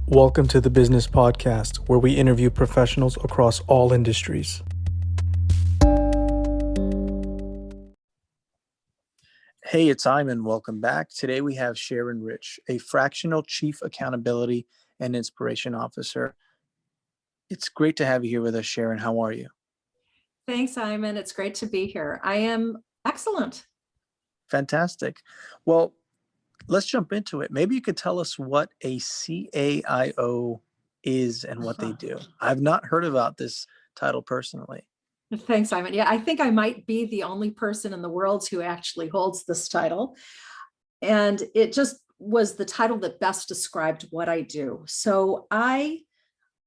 Welcome to the Business Podcast, where we interview professionals across all industries. Hey, it's Iman. Welcome back. Today we have Sharon Rich, a Fractional Chief Accountability and Inspiration Officer. It's great to have you here with us, Sharon. How are you? Thanks, Iman. It's great to be here. I am excellent. Fantastic. Well, let's jump into it. Maybe you could tell us what a CAIO is and what they do. I've not heard about this title personally. Thanks, Iman. Yeah, I think I might be the only person in the world who actually holds this title. And it just was the title that best described what I do. So I,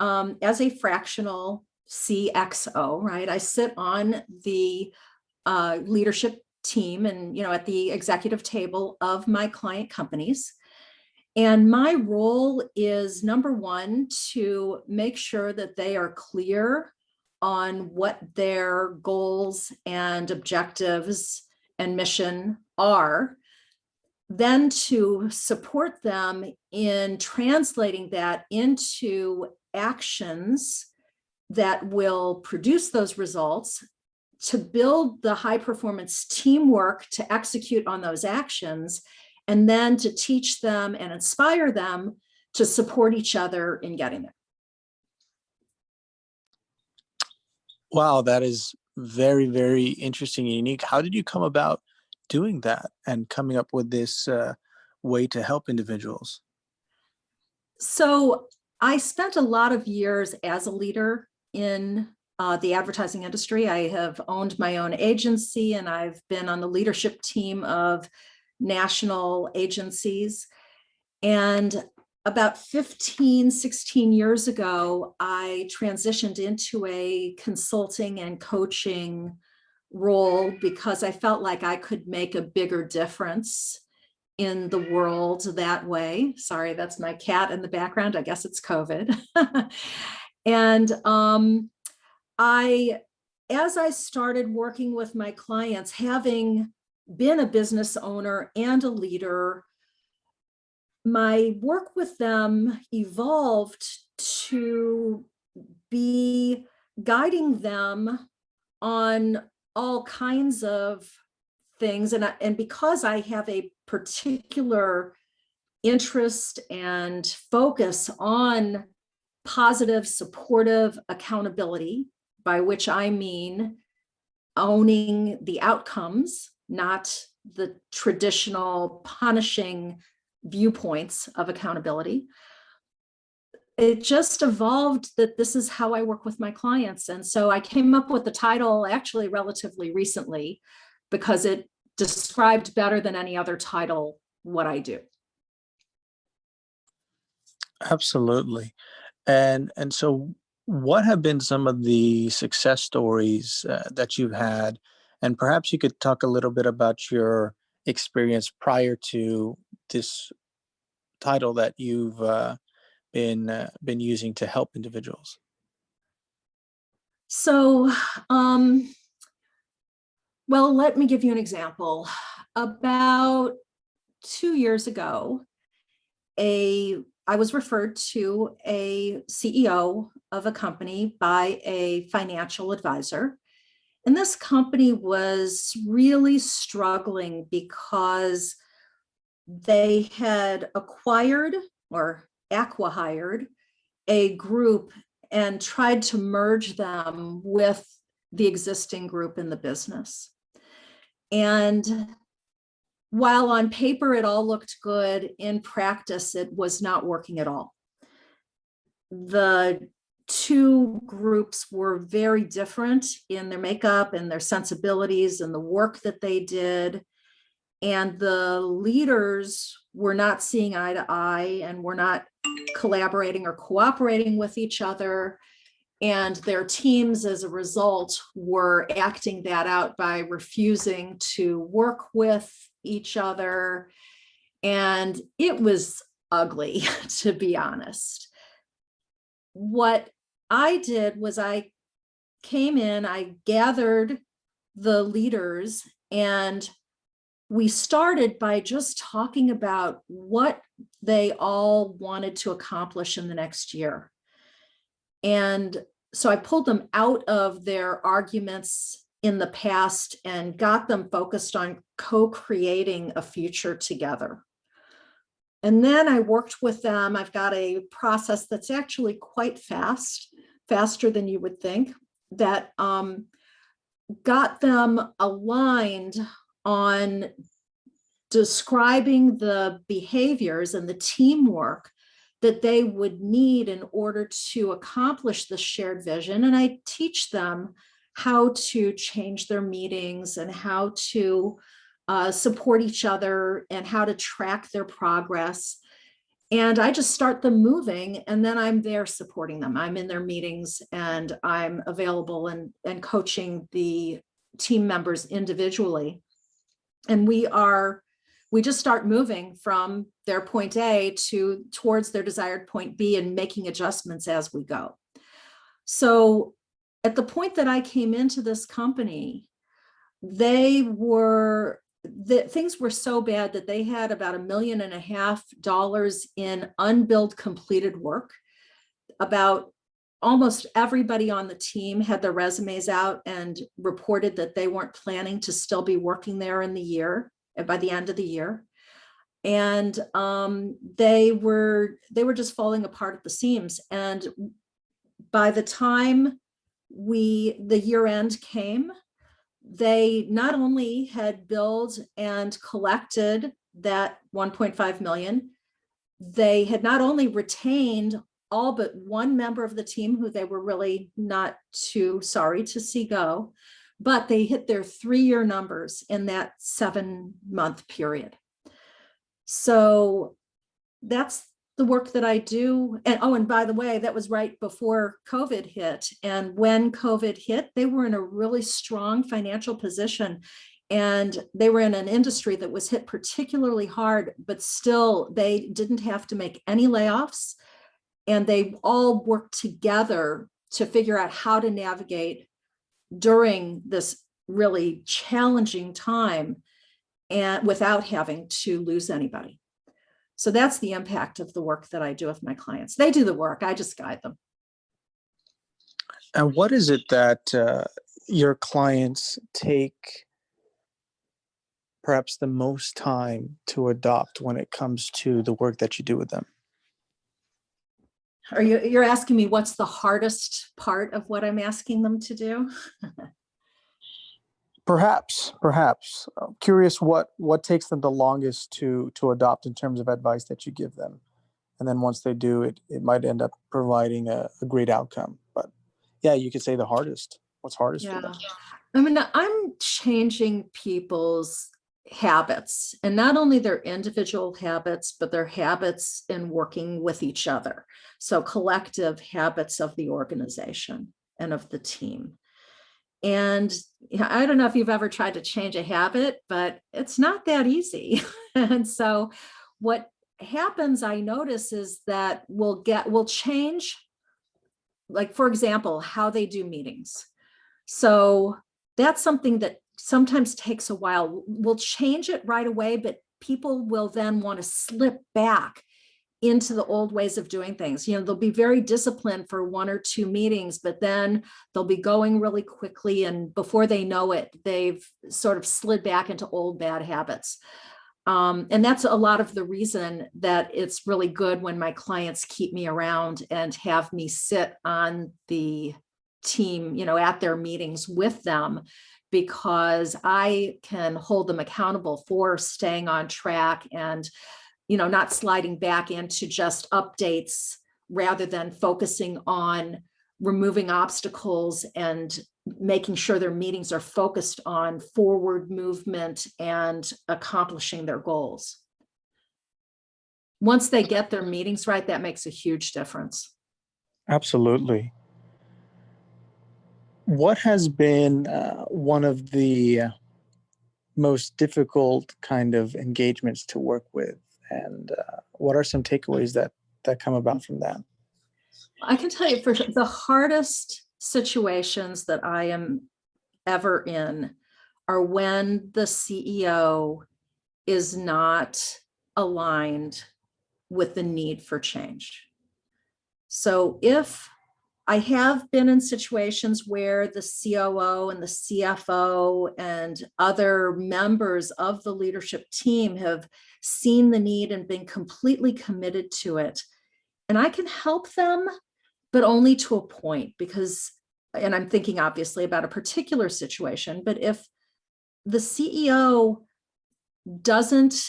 as a fractional CXO, right, I sit on the leadership team and, at the executive table of my client companies. And my role is, number one, to make sure that they are clear on what their goals and objectives and mission are, then to support them in translating that into actions that will produce those results, to build the high performance teamwork to execute on those actions, and then to teach them and inspire them to support each other in getting there. Wow, that is very, very interesting and unique. How did you come about doing that and coming up with this way to help individuals? So I spent a lot of years as a leader in the advertising industry. I have owned my own agency and I've been on the leadership team of national agencies. And about 15, 16 years ago, I transitioned into a consulting and coaching role because I felt like I could make a bigger difference in the world that way. Sorry, that's my cat in the background. I guess it's COVID. And as I started working with my clients, having been a business owner and a leader, my work with them evolved to be guiding them on all kinds of things. And because I have a particular interest and focus on positive, supportive accountability, by which I mean owning the outcomes, not the traditional punishing viewpoints of accountability, it just evolved that this is how I work with my clients. And so I came up with the title actually relatively recently because it described better than any other title what I do. Absolutely. And so what have been some of the success stories that you've had? And perhaps you could talk a little bit about your experience prior to this title that you've been using to help individuals. So, well, let me give you an example. About 2 years ago, I was referred to a CEO of a company by a financial advisor. And this company was really struggling because they had acquired or acqui-hired a group and tried to merge them with the existing group in the business. And while on paper it all looked good, in practice it was not working at all. The two groups were very different in their makeup and their sensibilities and the work that they did. And the leaders were not seeing eye to eye and were not collaborating or cooperating with each other. And their teams, as a result, were acting that out by refusing to work with each other. And it was ugly, to be honest. What I did was I came in, I gathered the leaders and we started by just talking about what they all wanted to accomplish in the next year. And so I pulled them out of their arguments in the past and got them focused on co-creating a future together. And then I worked with them. I've got a process that's actually quite fast, faster than you would think, that got them aligned on describing the behaviors and the teamwork that they would need in order to accomplish the shared vision. And I teach them how to change their meetings and how to support each other and how to track their progress. And I just start them moving, and then I'm there supporting them. I'm in their meetings and I'm available and coaching the team members individually. And we just start moving from their point A towards their desired point B and making adjustments as we go. So at the point that I came into this company, things were so bad that they had about $1.5 million in unbilled completed work. About almost everybody on the team had their resumes out and reported that they weren't planning to still be working there in the year, by the end of the year. And they were just falling apart at the seams. And by the time the year end came, they not only had billed and collected that 1.5 million, they had not only retained all but one member of the team who they were really not too sorry to see go, but they hit their 3-year numbers in that 7-month period. So that's the work that I do. And oh, and by the way, that was right before COVID hit. And when COVID hit, they were in a really strong financial position. And they were in an industry that was hit particularly hard, but still they didn't have to make any layoffs. And they all worked together to figure out how to navigate during this really challenging time and without having to lose anybody. So that's the impact of the work that I do with my clients. They do the work, I just guide them. And what is it that your clients take perhaps the most time to adopt when it comes to the work that you do with them? You're asking me what's the hardest part of what I'm asking them to do? Perhaps. I'm curious what takes them the longest to adopt in terms of advice that you give them. And then once they do, it might end up providing a great outcome. But yeah, you could say the hardest. What's hardest for them? I mean, I'm changing people's habits, and not only their individual habits, but their habits in working with each other. So collective habits of the organization and of the team. And I don't know if you've ever tried to change a habit, but it's not that easy. And so what happens, I notice, is that we'll change, like, for example, how they do meetings. So that's something that sometimes takes a while. We'll change it right away, but people will then want to slip back into the old ways of doing things. They'll be very disciplined for 1 or 2 meetings, but then they'll be going really quickly. And before they know it, they've sort of slid back into old bad habits. And that's a lot of the reason that it's really good when my clients keep me around and have me sit on the team, at their meetings with them, because I can hold them accountable for staying on track and not sliding back into just updates rather than focusing on removing obstacles and making sure their meetings are focused on forward movement and accomplishing their goals. Once they get their meetings right, that makes a huge difference. Absolutely. What has been one of the most difficult kind of engagements to work with? And what are some takeaways that come about from that? I can tell you, for the hardest situations that I am ever in are when the CEO is not aligned with the need for change. So if I have been in situations where the COO and the CFO and other members of the leadership team have seen the need and been completely committed to it, and I can help them, but only to a point, because, and I'm thinking obviously about a particular situation, but if the CEO doesn't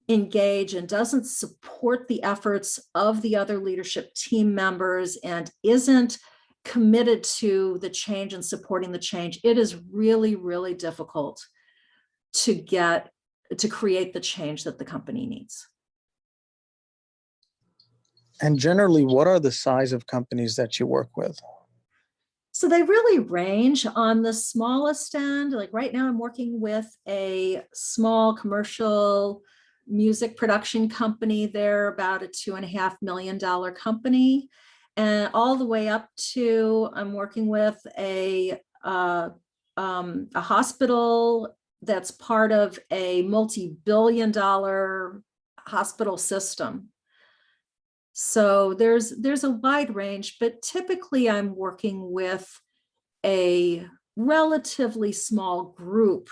engage and doesn't support the efforts of the other leadership team members and isn't committed to the change and supporting the change, it is really, really difficult to create the change that the company needs. And generally, what are the size of companies that you work with? So they really range. On the smallest end. Like right now I'm working with a small commercial music production company. They're about a $2.5 million company, and all the way up to, I'm working with a hospital that's part of a multi-billion-dollar hospital system. So there's a wide range, but typically I'm working with a relatively small group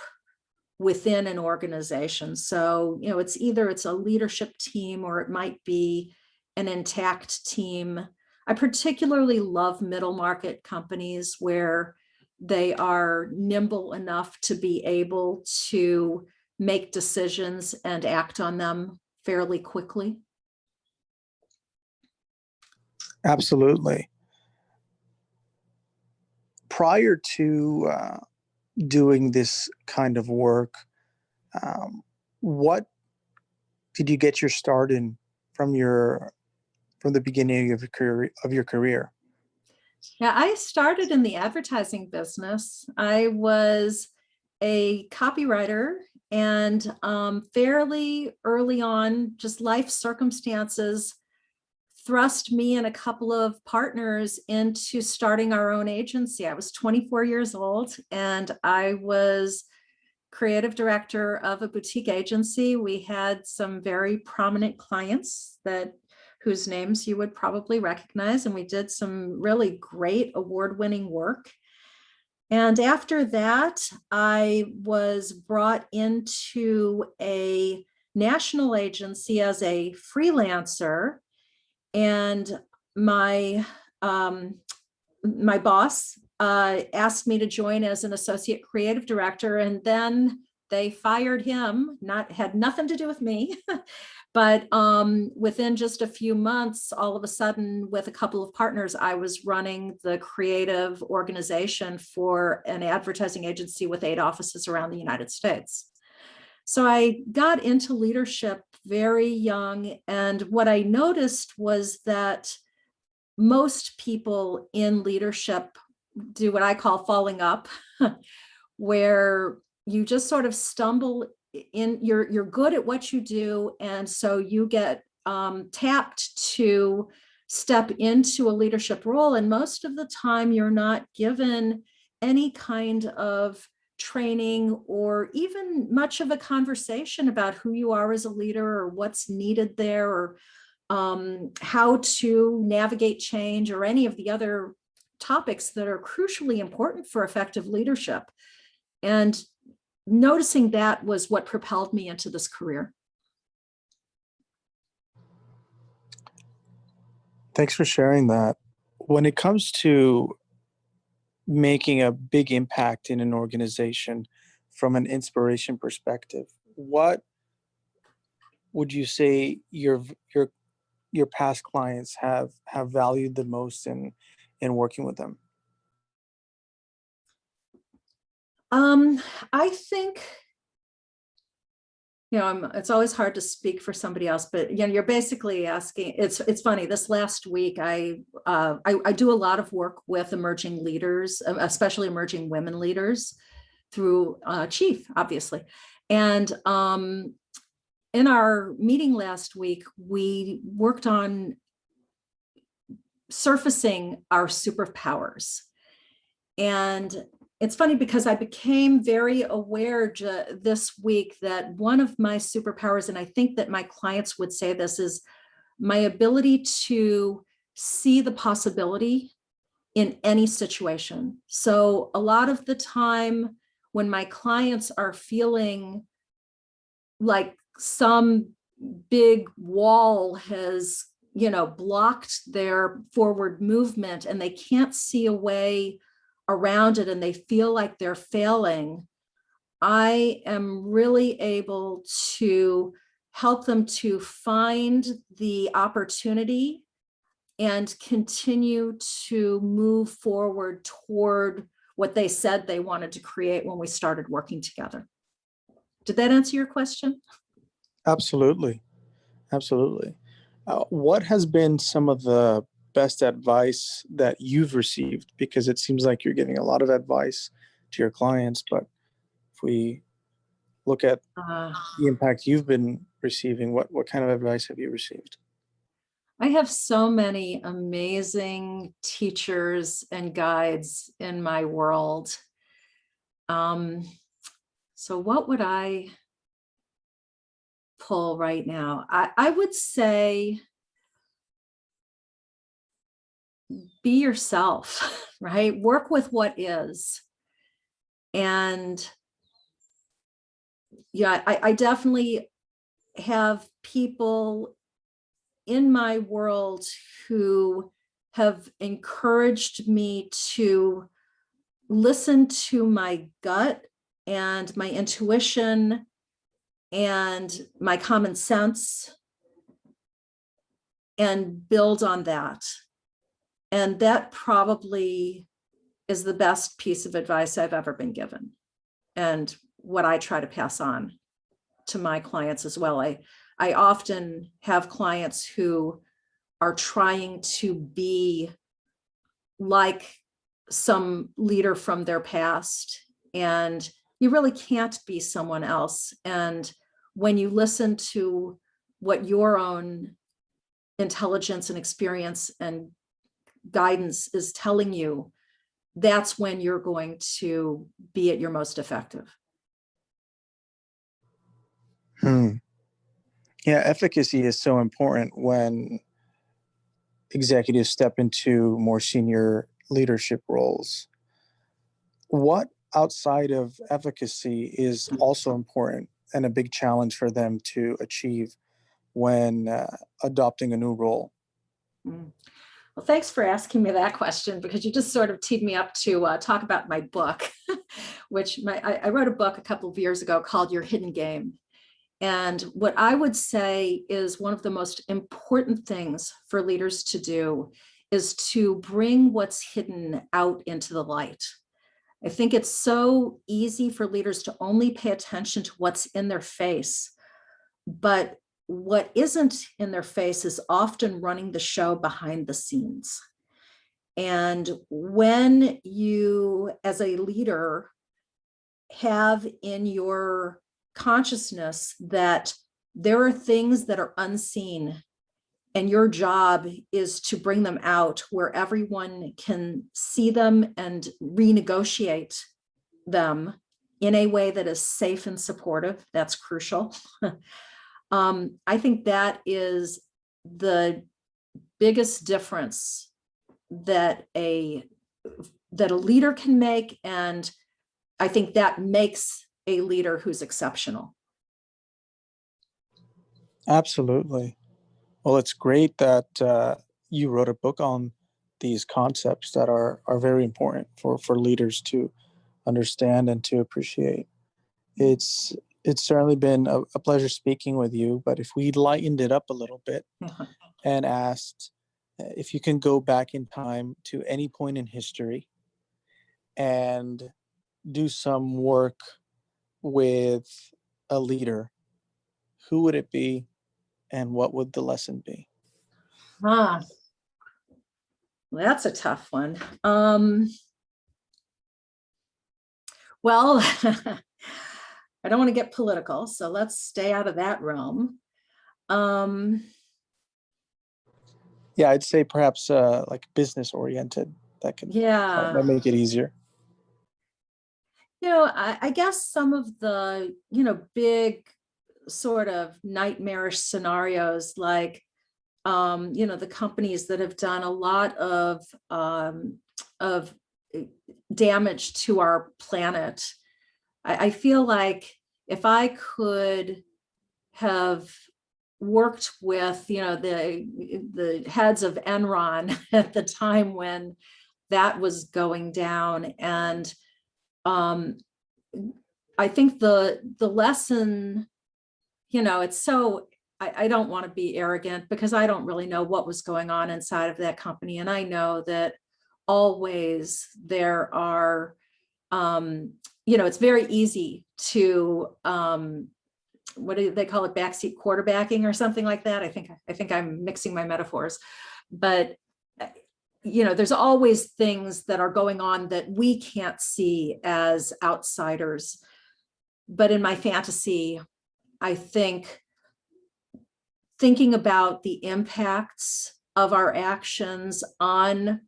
within an organization. So, it's a leadership team, or it might be an intact team. I particularly love middle market companies where they are nimble enough to be able to make decisions and act on them fairly quickly. Absolutely. Prior to doing this kind of work, what did you get your start in from the beginning of your career? Yeah, I started in the advertising business. I was a copywriter, and fairly early on, just life circumstances thrust me and a couple of partners into starting our own agency. I was 24 years old, and I was creative director of a boutique agency. We had some very prominent clients whose names you would probably recognize, and we did some really great award-winning work. And after that, I was brought into a national agency as a freelancer, and my boss asked me to join as an associate creative director, and then they fired him. Had nothing to do with me, but within just a few months, all of a sudden, with a couple of partners, I was running the creative organization for an advertising agency with 8 offices around the United States. So I got into leadership very young, and what I noticed was that most people in leadership do what I call falling up, where you just sort of stumble in, you're good at what you do, and so you get tapped to step into a leadership role, and most of the time you're not given any kind of training or even much of a conversation about who you are as a leader, or what's needed there, or how to navigate change, or any of the other topics that are crucially important for effective leadership. And noticing that was what propelled me into this career. Thanks for sharing that. When it comes to making a big impact in an organization from an inspiration perspective, what would you say your past clients have valued the most in working with them? I think, it's always hard to speak for somebody else, but you're basically asking. It's funny. This last week, I do a lot of work with emerging leaders, especially emerging women leaders, through Chief, obviously. And in our meeting last week, we worked on surfacing our superpowers. And it's funny because I became very aware this week that one of my superpowers, and I think that my clients would say this, is my ability to see the possibility in any situation. So a lot of the time when my clients are feeling like some big wall has, blocked their forward movement and they can't see a way around it and they feel like they're failing, I am really able to help them to find the opportunity and continue to move forward toward what they said they wanted to create when we started working together. Did that answer your question? Absolutely. Absolutely. What has been some of the best advice that you've received? Because it seems like you're giving a lot of advice to your clients, but if we look at Uh, the impact you've been receiving, what kind of advice have you received? I have so many amazing teachers and guides in my world. Um, so what would I pull right now? I would say be yourself, right? Work with what is. And yeah, I definitely have people in my world who have encouraged me to listen to my gut and my intuition and my common sense and build on that. And that probably is the best piece of advice I've ever been given, and what I try to pass on to my clients as well. I often have clients who are trying to be like some leader from their past, and you really can't be someone else. And when you listen to what your own intelligence and experience and guidance is telling you, that's when you're going to be at your most effective. Hmm. Yeah, efficacy is so important when executives step into more senior leadership roles. What outside of efficacy is also important and a big challenge for them to achieve when adopting a new role? Mm. Well, thanks for asking me that question, because you just sort of teed me up to talk about my book, which I wrote a book a couple of years ago called Your Hidden Game. And what I would say is one of the most important things for leaders to do is to bring what's hidden out into the light. I think it's so easy for leaders to only pay attention to what's in their face, but what isn't in their face is often running the show behind the scenes. And when you, as a leader, have in your consciousness that there are things that are unseen, and your job is to bring them out where everyone can see them and renegotiate them in a way that is safe and supportive, that's crucial. I think that is the biggest difference that a leader can make, and I think that makes a leader who's exceptional. Absolutely. Well, it's great that you wrote a book on these concepts that are very important for leaders to understand and to appreciate. It's it's certainly been a pleasure speaking with you, but if we lightened it up a little bit and asked if you can go back in time to any point in history and do some work with a leader, who would it be and what would the lesson be? Ah, that's a tough one. Well, I don't want to get political, so let's stay out of that realm. Um, Yeah, I'd say perhaps like business oriented. That could yeah, that make it easier. I guess some of the, big sort of nightmarish scenarios, like, the companies that have done a lot of damage to our planet. I feel like if I could have worked with, the heads of Enron at the time when that was going down, and I think the lesson, it's so, I don't want to be arrogant because I don't really know what was going on inside of that company. And I know that always there are, it's very easy to, what do they call it? Backseat quarterbacking or something like that. I think I'm mixing my metaphors, but there's always things that are going on that we can't see as outsiders. But in my fantasy, I think thinking about the impacts of our actions on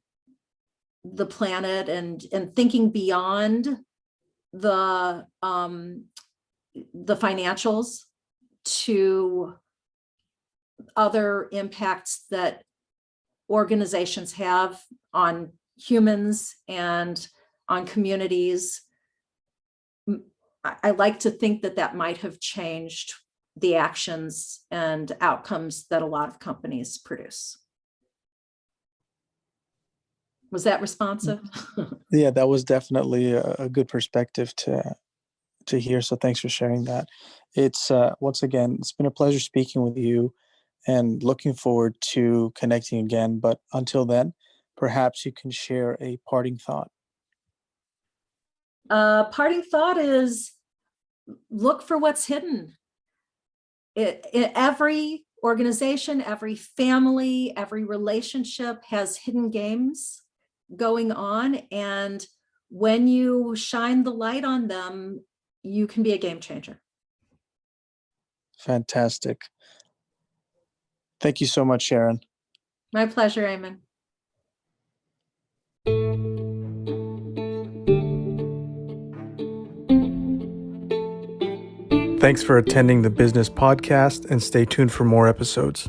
the planet, and thinking beyond the financials to other impacts that organizations have on humans and on communities. I like to think that might have changed the actions and outcomes that a lot of companies produce. Was that responsive? Yeah, that was definitely a good perspective to hear. So thanks for sharing that. It's once again, it's been a pleasure speaking with you, and looking forward to connecting again. But until then, perhaps you can share a parting thought. Parting thought is, look for what's hidden. Every organization, every family, every relationship has hidden games going on. And when you shine the light on them, you can be a game changer. Fantastic. Thank you so much, Sharon. My pleasure, Eamon. Thanks for attending the Business Podcast, and stay tuned for more episodes.